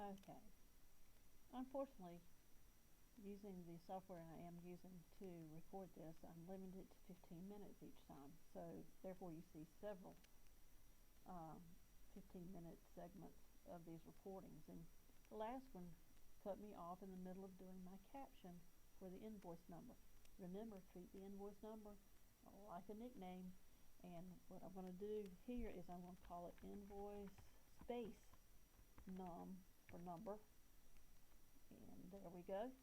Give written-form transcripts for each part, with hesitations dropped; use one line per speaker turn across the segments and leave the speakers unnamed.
Okay. Unfortunately, using the software I am using to record this, I'm limited to 15 minutes each time. So therefore you see several 15-minute segments of these recordings. And the last one cut me off in the middle of doing my caption for the invoice number. Remember, treat the invoice number like a nickname. And what I'm going to do here is I'm going to call it invoice space num for number. And there we go.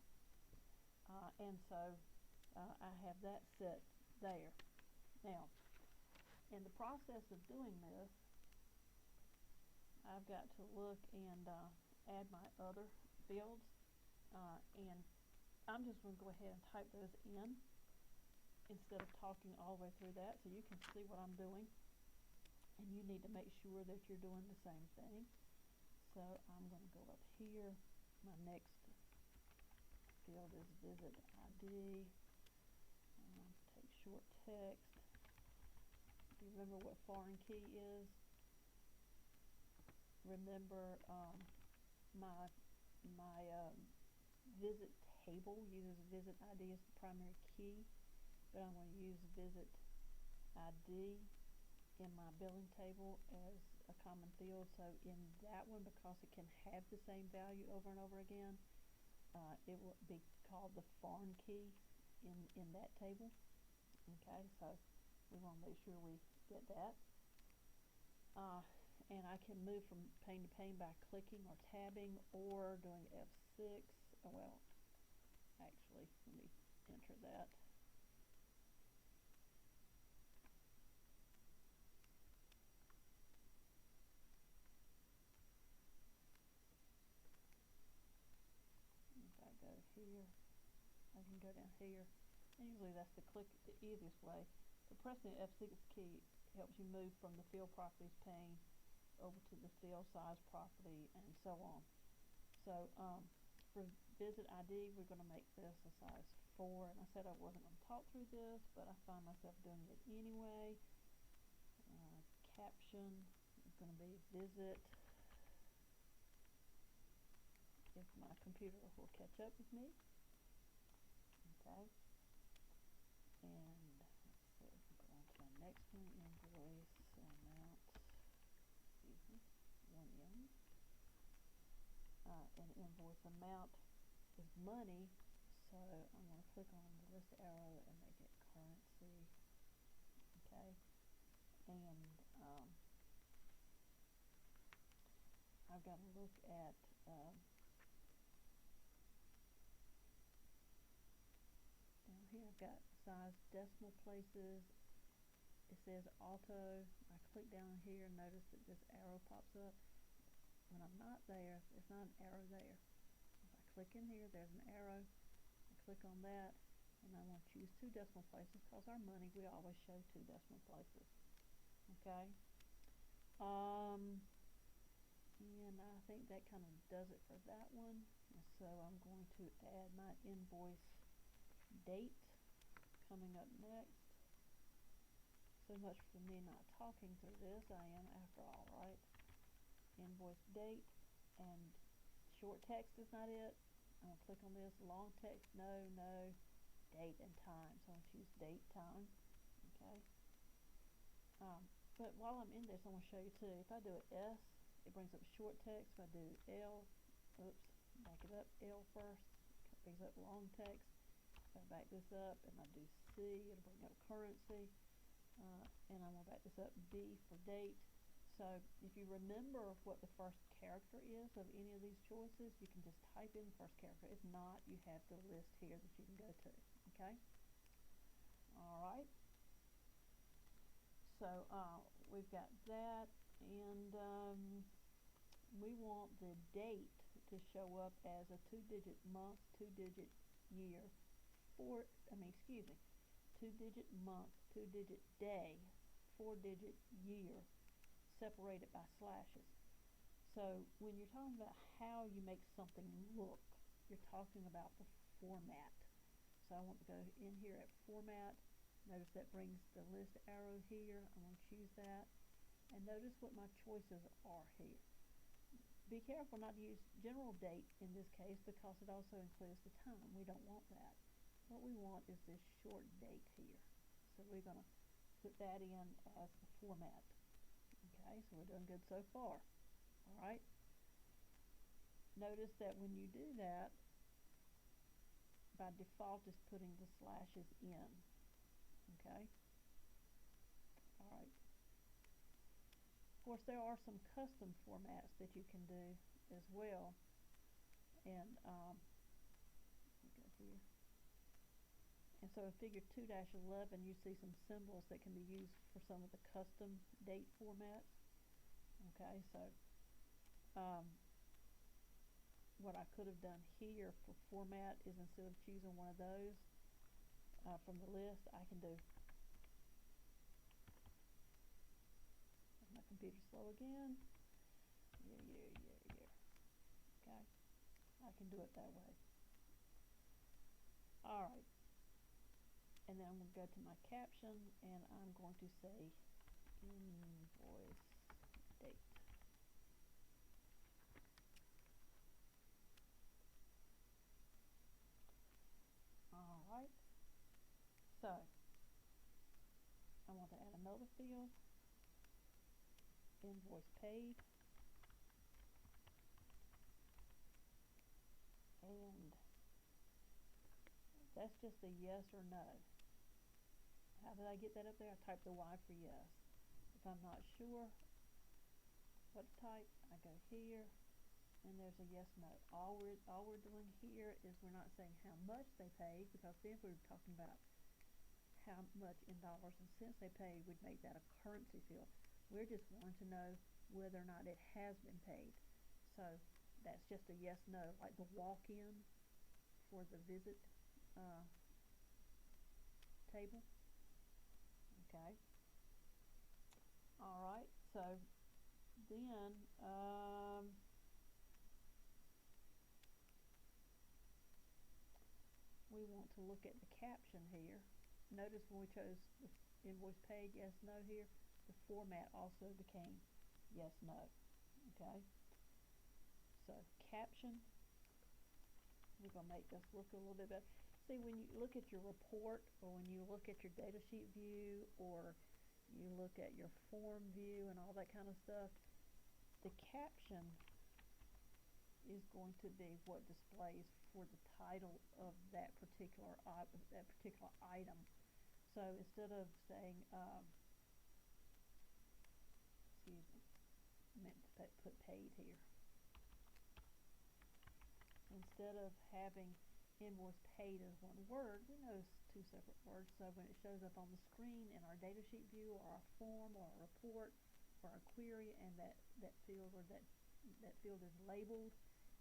And so I have that set there. Now, in the process of doing this, I've got to look and add my other fields, and I'm just going to go ahead and type those in instead of talking all the way through that, so you can see what I'm doing, and you need to make sure that you're doing the same thing. So I'm going to go up here. My next field is visit ID. Take short text. Do you remember what foreign key is? Remember, my visit table uses visit ID as the primary key, but I'm going to use visit ID in my billing table as a common field. So in that one, because it can have the same value over and over again, it will be called the foreign key in that table. Okay, so we want to make sure we get that. And I can move from pane to pane by clicking or tabbing or doing F6. Oh, well, actually, let me enter that. If I go here, I can go down here. And usually that's the easiest way. But pressing the F6 key helps you move from the field properties pane over to the field size property and so on. So for visit ID, we're going to make this a size 4. And I said I wasn't going to talk through this, but I find myself doing it anyway. Caption is going to be visit, if my computer will catch up with me. Okay. And let's see, go on to my next one, invoice amount, excuse me, 1M. And invoice amount is money, so I'm going to click on the list arrow and make it currency. Okay. And I've got to look at down here I've got size decimal places. It says auto. I click down here and notice that this arrow pops up. When I'm not there, there's not an arrow there. If I click in here, there's an arrow. I click on that, and I want to choose 2 decimal places because our money, we always show 2 decimal places. Okay. And I think that kind of does it for that one. And so I'm going to add my invoice date coming up next. So much for me not talking through this. I am after all, right? Invoice date, and short text is not it. I'm going to click on this. Long text, no, date and time. So I'm going to choose date, time. Okay. But while I'm in this, I want to show you too. If I do an S, it brings up short text. If I do L, oops, back it up, L first, it brings up long text. If I back this up and I do C, it'll bring up currency. And I'm going to back this up, B for date. So if you remember what the first character is of any of these choices, you can just type in the first character. If not, you have the list here that you can go to. Okay? Alright. So we've got that, and we want the date to show up as a 2-digit month, 2-digit year, 2-digit month, 2-digit day, 4-digit year, separated by slashes. So when you're talking about how you make something look, you're talking about the format. So I want to go in here at format. Notice that brings the list arrow here. I'm going to choose that. And notice what my choices are here. be careful not to use general date in this case because it also includes the time. We don't want that. What we want is this short date here. So we're going to put that in as the format. Okay, so we're doing good so far. All right. Notice that when you do that, by default it's putting the slashes in. Okay. All right. Of course, there are some custom formats that you can do as well. And we go here. And so in figure 2-11, you see some symbols that can be used for some of the custom date formats. Okay, so what I could have done here for format is instead of choosing one of those from the list, I can do, my computer's slow again, okay, I can do it that way. Alright, and then I'm going to go to my caption and I'm going to say invoice date. Alright, so I want to add another field, invoice paid, and that's just a yes or no. How did I get that up there? I typed the Y for yes. If I'm not sure what to type, I go here, and there's a yes, no. All we're doing here is we're not saying how much they paid, because then if we were talking about how much in dollars and cents they paid, we'd make that a currency field. We're just wanting to know whether or not it has been paid. So that's just a yes, no, like the walk-in for the visit table. Okay. Alright, so then we want to look at the caption here. Notice when we chose the invoice paid yes, no here, the format also became yes, no. Okay. So caption, we're going to make this look a little bit better. See, when you look at your report, or when you look at your data sheet view, or you look at your form view and all that kind of stuff, the caption is going to be what displays for the title of that particular item. So instead of saying, excuse me, I meant to put paid here. Instead of having invoice paid as one word, we know it's two separate words. So when it shows up on the screen in our data sheet view, or our form, or our report, or our query, and that field or that field is labeled,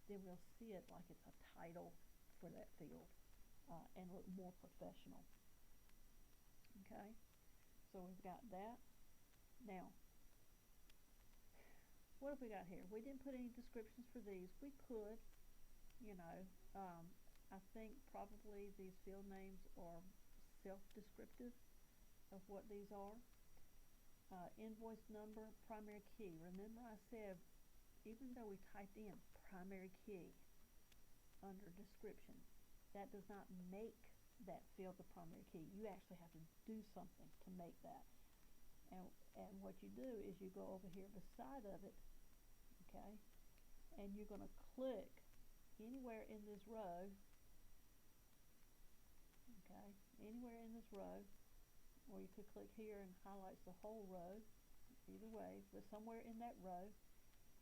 then we'll see it like it's a title for that field and look more professional. Okay, so we've got that. Now, what have we got here? We didn't put any descriptions for these. We could, you know, I think probably these field names are self-descriptive of what these are. Invoice number, primary key. Remember I said, even though we typed in primary key under description, that does not make that field the primary key. You actually have to do something to make that. And what you do is you go over here beside of it, okay, and you're going to click anywhere in this row, okay, anywhere in this row, or you could click here and highlights the whole row, either way, but somewhere in that row,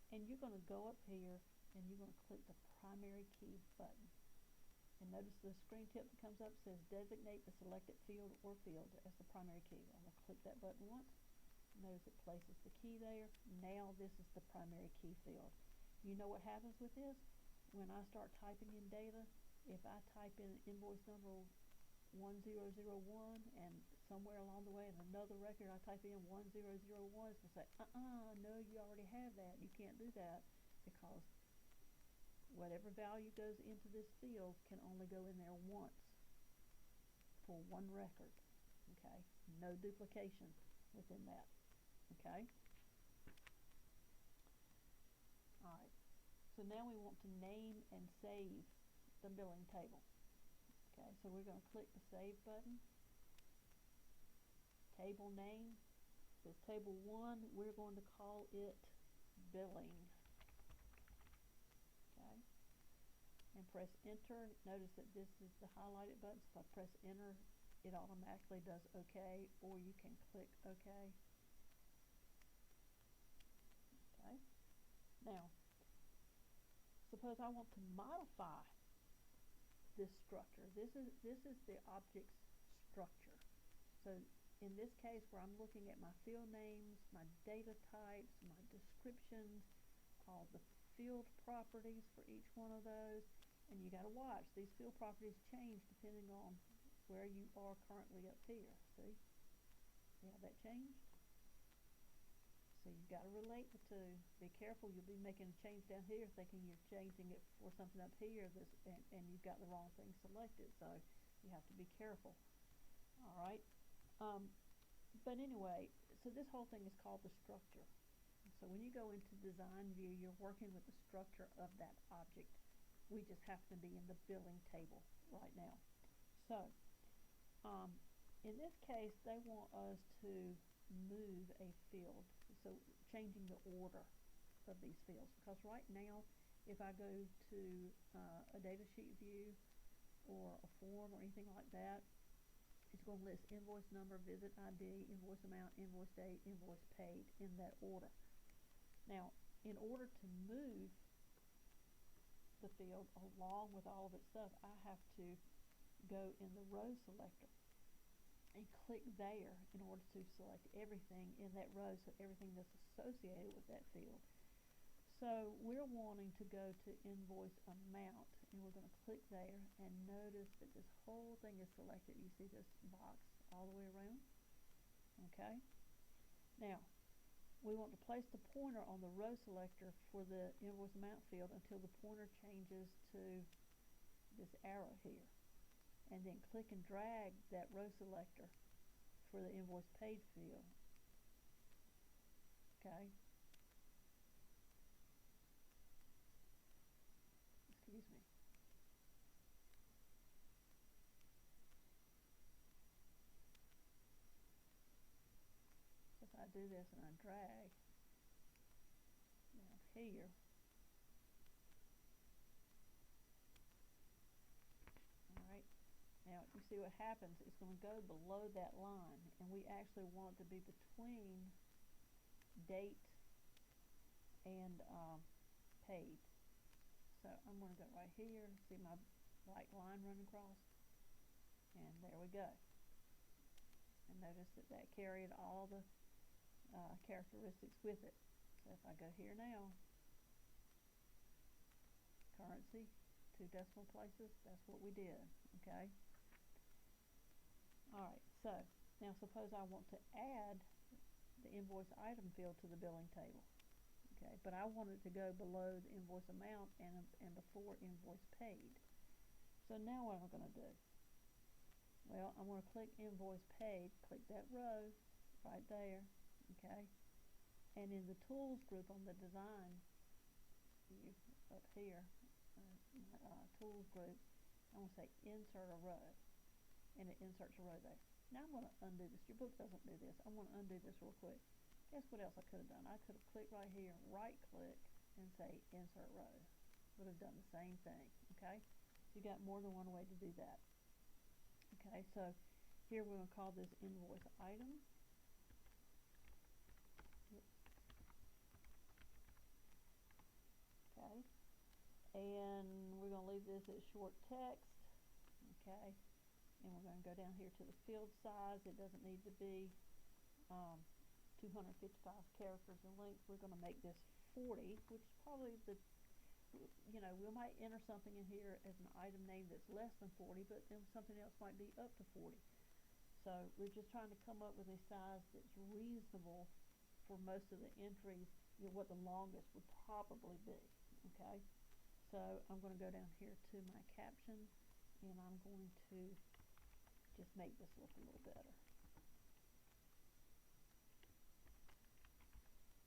and you're going to go up here and you're going to click the primary key button. And notice the screen tip that comes up says designate the selected field or field as the primary key. I'm going to click that button once. Notice it places the key there. Now this is the primary key field. You know what happens with this? When I start typing in data, if I type in invoice number 1001 and somewhere along the way in another record I type in 1001, it's going to say, no, you already have that. You can't do that, because whatever value goes into this field can only go in there once for one record. Okay, no duplication within that. Okay. All right. So now we want to name and save the billing table. Okay, so we're going to click the Save button. Table name is Table 1. We're going to call it Billing. Okay, and press Enter. Notice that this is the highlighted button, so if I press Enter, it automatically does OK, or you can click OK. Okay, now suppose I want to modify this structure. This is the object's structure. So in this case, where I'm looking at my field names, my data types, my descriptions, all the field properties for each one of those, and you got to watch, these field properties change depending on where you are currently up here. See? See how that changed? So you've got to relate the two. Be careful, you'll be making a change down here thinking you're changing it for something up here, and you've got the wrong thing selected, so you have to be careful. Alright, but anyway, so this whole thing is called the structure. So when you go into design view, you're working with the structure of that object. We just happen to be in the billing table right now. So in this case, they want us to move a field, so changing the order of these fields, because right now if I go to a data sheet view or a form or anything like that, it's going to list invoice number, visit ID, invoice amount, invoice date, invoice paid in that order. Now, in order to move the field along with all of its stuff, I have to go in the row selector and click there in order to select everything in that row, so everything that's associated with that field. So we're wanting to go to invoice amount, and we're going to click there, and notice that this whole thing is selected. You see this box all the way around? Okay. Now, we want to place the pointer on the row selector for the invoice amount field until the pointer changes to this arrow here. And then click and drag that row selector for the invoice paid field. Okay. Excuse me. So if I do this and I drag down here, alright, now you see what happens. It's going to go below that line, and we actually want it to be between date and paid. So I'm going to go right here, see my white line running across, and there we go. And notice that that carried all the characteristics with it. So if I go here now, currency, 2 decimal places, that's what we did. Okay. Alright, so now suppose I want to add the invoice item field to the billing table. Okay, but I want it to go below the invoice amount and before invoice paid. So now what am I going to do? Well, I'm going to click invoice paid, click that row right there, okay? And in the tools group on the design view up here, tools group, I'm going to say insert a row, and it inserts a row there. Now I'm going to undo this. Your book doesn't do this. I'm going to undo this real quick. Guess what else I could have done? I could have clicked right here, right click, and say insert row. Would have done the same thing, okay? So you got more than one way to do that. Okay, so here we're going to call this invoice item. Okay, and we're going to leave this as short text. Okay, and we're going to go down here to the field size. It doesn't need to be 255 characters in length. We're going to make this 40, which is probably the, you know, we might enter something in here as an item name that's less than 40, but then something else might be up to 40. So we're just trying to come up with a size that's reasonable for most of the entries, you know, what the longest would probably be. Okay, so I'm going to go down here to my caption, and I'm going to just make this look a little better.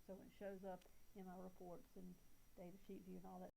So when it shows up in my reports and data sheet view and all that